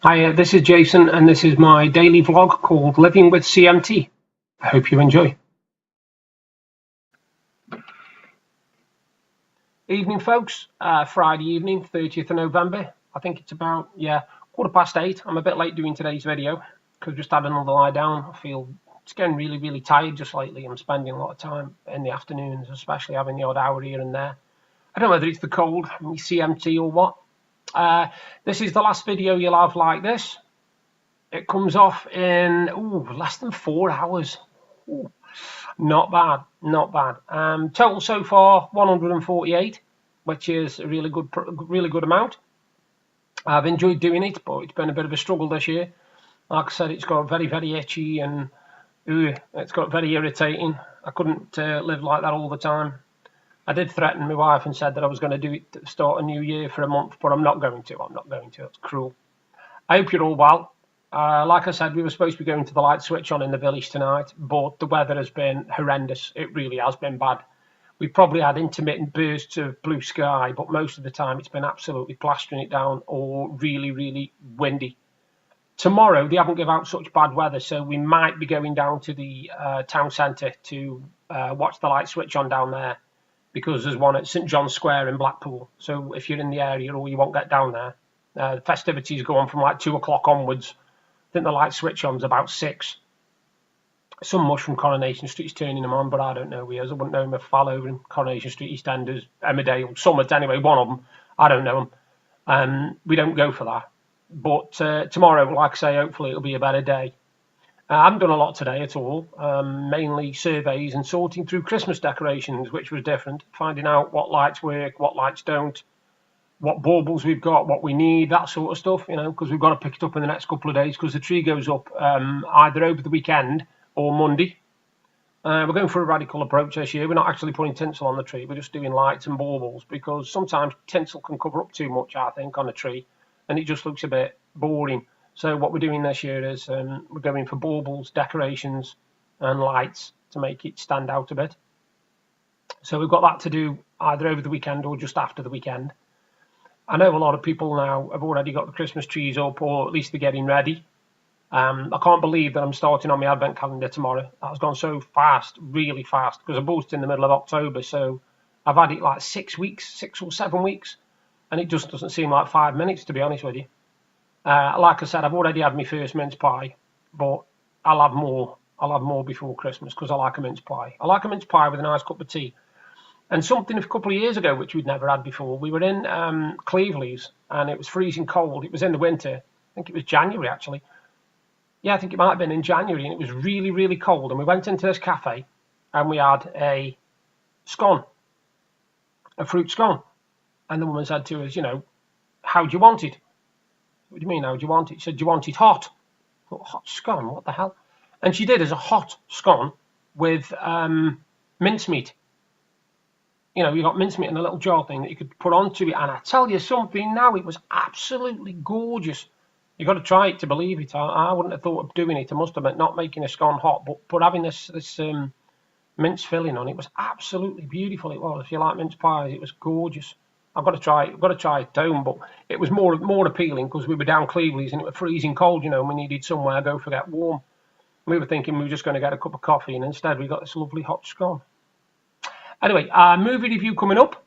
Hi, this is Jason, and this is my daily vlog called Living with CMT. I hope you enjoy. Evening, folks. Friday evening, 30th of November. I think it's about, 8:15. I'm a bit late doing today's video because I just had another lie down. I feel it's getting really, really tired just lately. I'm spending a lot of time in the afternoons, especially having the odd hour here and there. I don't know whether it's the cold, CMT or what. This is the last video you'll have like this. It comes off in less than 4 hours. Ooh, not bad, not bad. Total so far 148, which is a really good amount. I've enjoyed doing it, but it's been a bit of a struggle this year. Like I said, it's got very, very itchy and it's got very irritating. I couldn't live like that all the time. I did threaten my wife and said that I was going to do it to start a new year for a month, but I'm not going to. It's cruel. I hope you're all well. Like I said, we were supposed to be going to the light switch on in the village tonight, but the weather has been horrendous. It really has been bad. We've probably had intermittent bursts of blue sky, but most of the time it's been absolutely plastering it down or really, really windy. Tomorrow, they haven't given out such bad weather, so we might be going down to the town centre to watch the light switch on down there, because there's one at St John's Square in Blackpool. So if you're in the area or you won't get down there, the festivities go on from like 2 o'clock onwards. I think the light switch on's about 6. Some mush from Coronation Street's turning them on, but I don't know who he is. I wouldn't know him if I fell over in Coronation Street, EastEnders, Emmerdale, Summit, anyway, one of them. I don't know him. We don't go for that. But tomorrow, like I say, hopefully it'll be a better day. I haven't done a lot today at all, mainly surveys and sorting through Christmas decorations, which was different, finding out what lights work, what lights don't, what baubles we've got, what we need, that sort of stuff, because we've got to pick it up in the next couple of days because the tree goes up either over the weekend or Monday. We're going for a radical approach this year. We're not actually putting tinsel on the tree. We're just doing lights and baubles because sometimes tinsel can cover up too much, I think, on a tree, and it just looks a bit boring. So what we're doing this year is we're going for baubles, decorations, and lights to make it stand out a bit. So we've got that to do either over the weekend or just after the weekend. I know a lot of people now have already got the Christmas trees up, or at least they're getting ready. I can't believe that I'm starting on my advent calendar tomorrow. That has gone so fast, really fast, because I bought it in the middle of October, so I've had it like 6 weeks, 6 or 7 weeks, and it just doesn't seem like 5 minutes, to be honest with you. Like I said, I've already had my first mince pie, but I'll have more. I'll have more before Christmas because I like a mince pie. I like a mince pie with a nice cup of tea. And something a couple of years ago, which we'd never had before, we were in Cleveland's and it was freezing cold. It was in the winter. I think it was January, actually. Yeah, I think it might have been in January, and it was really, really cold. And we went into this cafe and we had a scone, a fruit scone. And the woman said to us, how do you want it? What do you mean, how do you want it? She said, do you want it hot? I thought, hot scone, what the hell? And she did as a hot scone with mincemeat. You got mincemeat in a little jar thing that you could put onto it. And I tell you something now, it was absolutely gorgeous. You got to try it to believe it. I wouldn't have thought of doing it. I must admit, not making a scone hot, but having this mince filling on it was absolutely beautiful. It was. If you like mince pies, it was gorgeous. I've got to try it. I've got to try it down, but it was more appealing because we were down Cleveland's and it was freezing cold, and we needed somewhere to go for get warm. We were thinking we were just going to get a cup of coffee, and instead we got this lovely hot scone. Anyway, movie review coming up.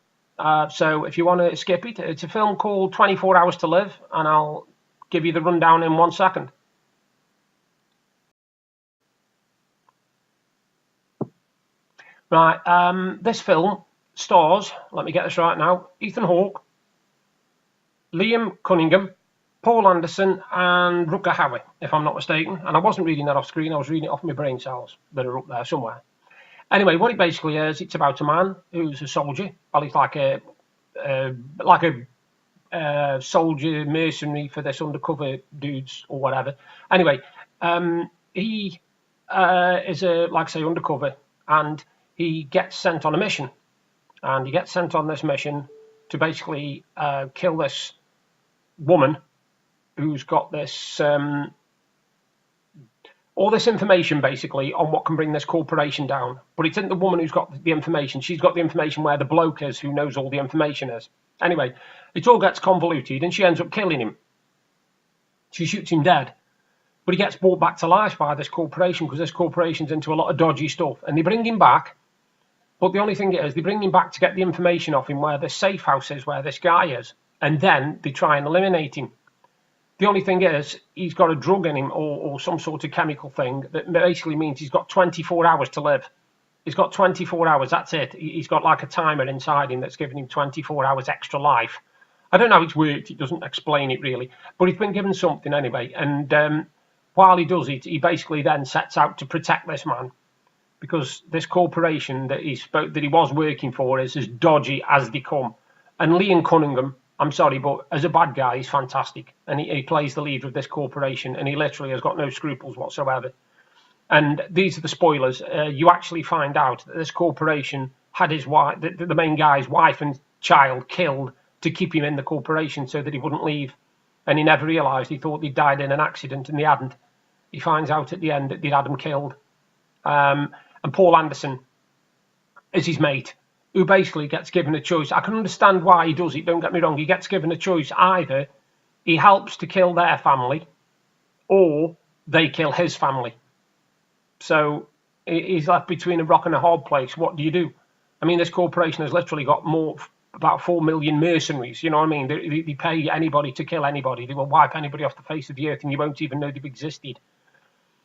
So if you want to skip it, it's a film called 24 Hours to Live, and I'll give you the rundown in 1 second. Right, this film stars, let me get this right now, Ethan Hawke, Liam Cunningham, Paul Anderson, and Rutger Hauer, if I'm not mistaken. And I wasn't reading that off screen, I was reading it off my brain cells that are up there somewhere. Anyway, what it basically is, it's about a man who's a soldier. Well, he's like a soldier mercenary for this undercover dudes or whatever. Anyway, he is like I say, undercover, and he gets sent on a mission. And he gets sent on this mission to basically kill this woman who's got this all this information basically on what can bring this corporation down. But it isn't the woman who's got the information. She's got the information where the bloke is who knows all the information is. Anyway, it all gets convoluted and she ends up killing him. She shoots him dead. But he gets brought back to life by this corporation because this corporation's into a lot of dodgy stuff. And they bring him back. But the only thing is, they bring him back to get the information off him where the safe house is, where this guy is. And then they try and eliminate him. The only thing is, he's got a drug in him or some sort of chemical thing that basically means he's got 24 hours to live. He's got 24 hours, that's it. He's got like a timer inside him that's giving him 24 hours extra life. I don't know how it's worked, it doesn't explain it really. But he's been given something anyway. And while he does it, he basically then sets out to protect this man. Because this corporation that he was working for is as dodgy as they come. And Liam Cunningham, I'm sorry, but as a bad guy, he's fantastic. And he plays the leader of this corporation, and he literally has got no scruples whatsoever. And these are the spoilers. You actually find out that this corporation had his wife, the main guy's wife and child killed to keep him in the corporation so that he wouldn't leave. And he never realised. He thought he'd died in an accident, and they hadn't. He finds out at the end that they'd had him killed. And Paul Anderson is his mate, who basically gets given a choice. I can understand why he does it, don't get me wrong. He gets given a choice. Either he helps to kill their family, or they kill his family. So he's left between a rock and a hard place. What do you do? I mean, this corporation has literally got about 4 million mercenaries. You know what I mean? They pay anybody to kill anybody. They will wipe anybody off the face of the earth, and you won't even know they've existed.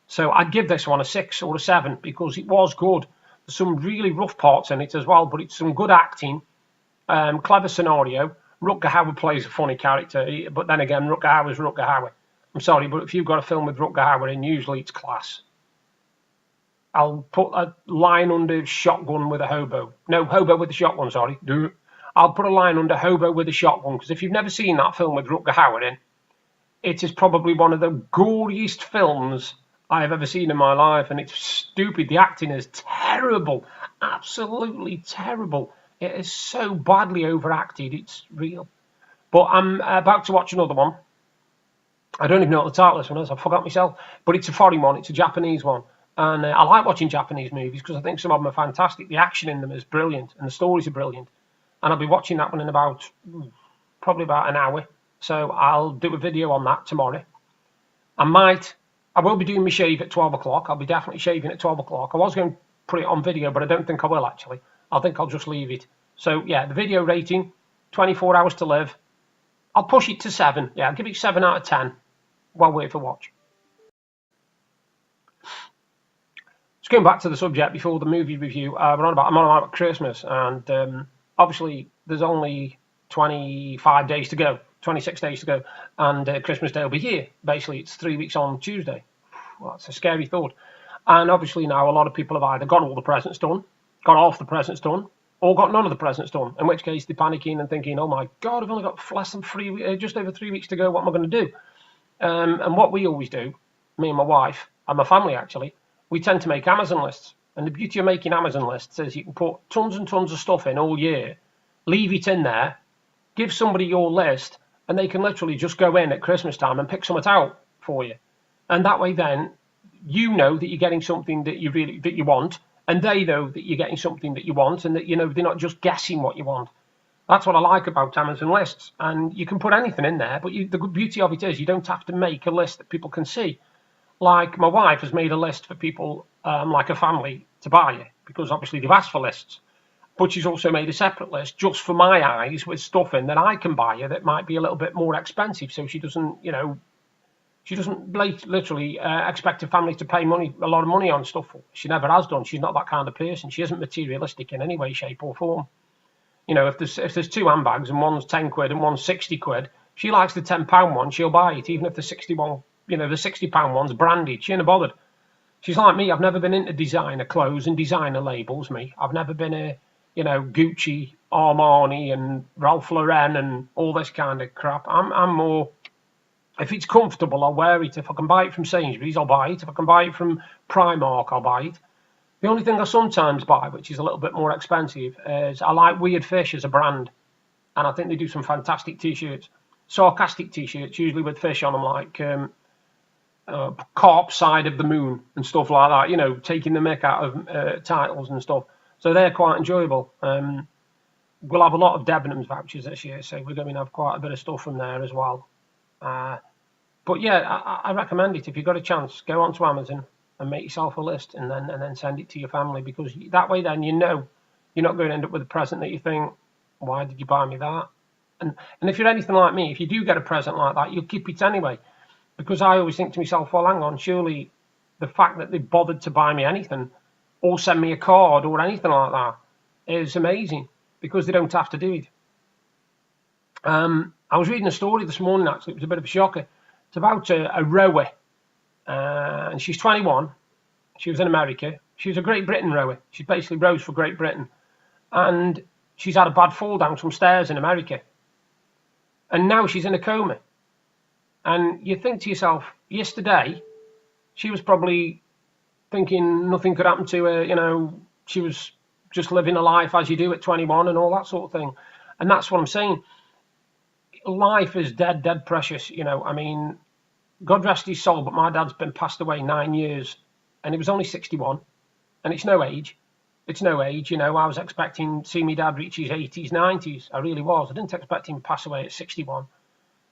So I'd give this one a 6 or a 7 because it was good. There's some really rough parts in it as well, but it's some good acting, clever scenario. Rutger Hauer plays a funny character, but then again, Rutger Hauer's Rutger Hauer. I'm sorry, but if you've got a film with Rutger Hauer in, usually it's class. I'll put a line under shotgun with a hobo. No, hobo with a shotgun, sorry. I'll put a line under hobo with a shotgun, because if you've never seen that film with Rutger Hauer in, it is probably one of the goriest films I have ever seen in my life, and it's stupid. The acting is terrible, absolutely terrible. It is so badly overacted, it's real. But I'm about to watch another one. I don't even know what the title of this one is, I forgot myself. But it's a foreign one, it's a Japanese one. And I like watching Japanese movies because I think some of them are fantastic. The action in them is brilliant, and the stories are brilliant. And I'll be watching that one in probably about an hour. So I'll do a video on that tomorrow. I will be doing my shave at 12 o'clock. I'll be definitely shaving at 12 o'clock. I was going to put it on video, but I don't think I will actually. I think I'll just leave it. So yeah, the video rating, 24 hours to live. I'll push it to 7. Yeah, I'll give it 7 out of 10. Well worth a watch. Just going back to the subject before the movie review, I'm on about Christmas, and obviously there's only 25 days to go, 26 days to go, and Christmas Day will be here. Basically, it's 3 weeks on Tuesday. Well, that's a scary thought. And obviously now a lot of people have either got all the presents done, got half the presents done, or got none of the presents done, in which case they're panicking and thinking, oh my God, I've only got just over 3 weeks to go, what am I going to do? And what we always do, me and my wife, and my family actually, we tend to make Amazon lists. And the beauty of making Amazon lists is you can put tons and tons of stuff in all year, leave it in there, give somebody your list, and they can literally just go in at Christmas time and pick something out for you. And that way then, you know that you're getting something that you want, and they know that you're getting something that you want, and that they're not just guessing what you want. That's what I like about Amazon lists. And you can put anything in there, but the good beauty of it is you don't have to make a list that people can see. Like my wife has made a list for people, like a family, to buy it, because obviously they've asked for lists. But she's also made a separate list just for my eyes with stuff in that I can buy her that might be a little bit more expensive, so she doesn't, literally expect a family to pay a lot of money on stuff. She never has done. She's not that kind of person. She isn't materialistic in any way, shape or form. If there's 2 handbags and one's 10 quid and one's 60 quid, she likes the £10 one, she'll buy it, even if the 61, the £60 one's branded. She ain't bothered. She's like me. I've never been into designer clothes and designer labels, me. I've never been a, Gucci, Armani and Ralph Lauren and all this kind of crap. I'm more, if it's comfortable, I'll wear it. If I can buy it from Sainsbury's, I'll buy it. If I can buy it from Primark, I'll buy it. The only thing I sometimes buy, which is a little bit more expensive, is I like Weird Fish as a brand. And I think they do some fantastic T-shirts. Sarcastic T-shirts, usually with fish on them, like Carp Side of the Moon and stuff like that, taking the mick out of titles and stuff. So they're quite enjoyable. We'll have a lot of Debenhams vouchers this year, so we're going to have quite a bit of stuff from there as well. But yeah, I recommend it. If you've got a chance, go onto Amazon and make yourself a list, and then send it to your family, because that way then you know you're not going to end up with a present that you think, why did you buy me that? And if you're anything like me, if you do get a present like that, you'll keep it anyway. Because I always think to myself, well, hang on, surely the fact that they bothered to buy me anything or send me a card or anything like that is amazing, because they don't have to do it. I was reading a story this morning, actually. It was a bit of a shocker. It's about a rower, and she's 21. She was in America. She was a Great Britain rower. She basically rows for Great Britain. And she's had a bad fall down some stairs in America. And now she's in a coma. And you think to yourself, yesterday, she was probably thinking nothing could happen to her. You know, she was just living a life as you do at 21 and all that sort of thing. And that's what I'm saying. Life is dead precious. You know, I mean, God rest his soul, but my dad's been passed away 9 years, and he was only 61. And it's no age. It's no age. You know, I was expecting to see my dad reach his 80s, 90s. I really was. I didn't expect him to pass away at 61.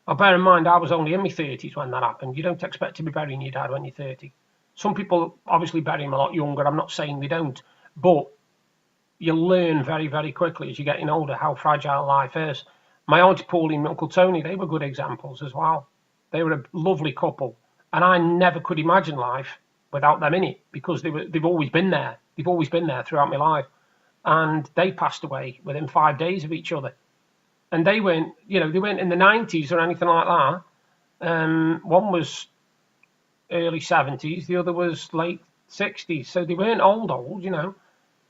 Now, bear in mind, I was only in my 30s when that happened. You don't expect to be burying your dad when you're 30. Some people obviously bury him a lot younger. I'm not saying they don't. But you learn very quickly as you're getting older how fragile life is. My Auntie Pauline and my Uncle Tony, they were good examples as well. They were a lovely couple. And I never could imagine life without them in it, because they've always been there. They've always been there throughout my life. And they passed away within 5 days of each other. And they weren't, you know, they weren't in the 90s or anything like that. One was early 70s, the other was late 60s. So they weren't old, you know.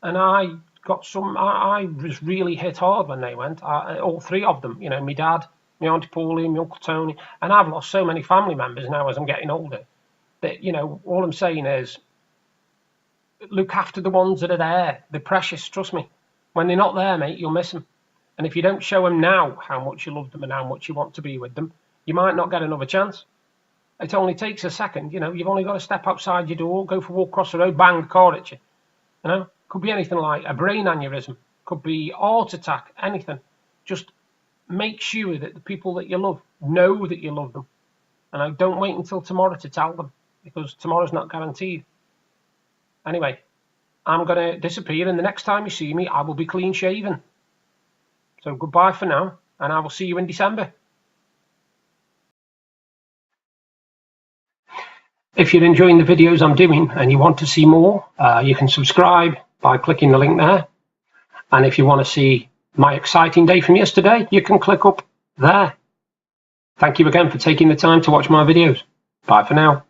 And I was really hit hard when they went. All three of them, you know, my dad, my Auntie Pauline, my Uncle Tony. And I've lost so many family members now as I'm getting older that, you know, all I'm saying is look after the ones that are there. They're precious, trust me. When they're not there, mate, you'll miss them. And if you don't show them now how much you love them and how much you want to be with them, you might not get another chance. It only takes a second, you know. You've only got to step outside your door, go for a walk across the road, bang, a car at you. You know, could be anything like a brain aneurysm, could be heart attack, anything. Just make sure that the people that you love know that you love them. And I don't wait until tomorrow to tell them, because tomorrow's not guaranteed. Anyway, I'm going to disappear, and the next time you see me, I will be clean shaven. So goodbye for now, and I will see you in December. If you're enjoying the videos I'm doing and you want to see more, you can subscribe by clicking the link there. And if you want to see my exciting day from yesterday, you can click up there. Thank you again for taking the time to watch my videos. Bye for now.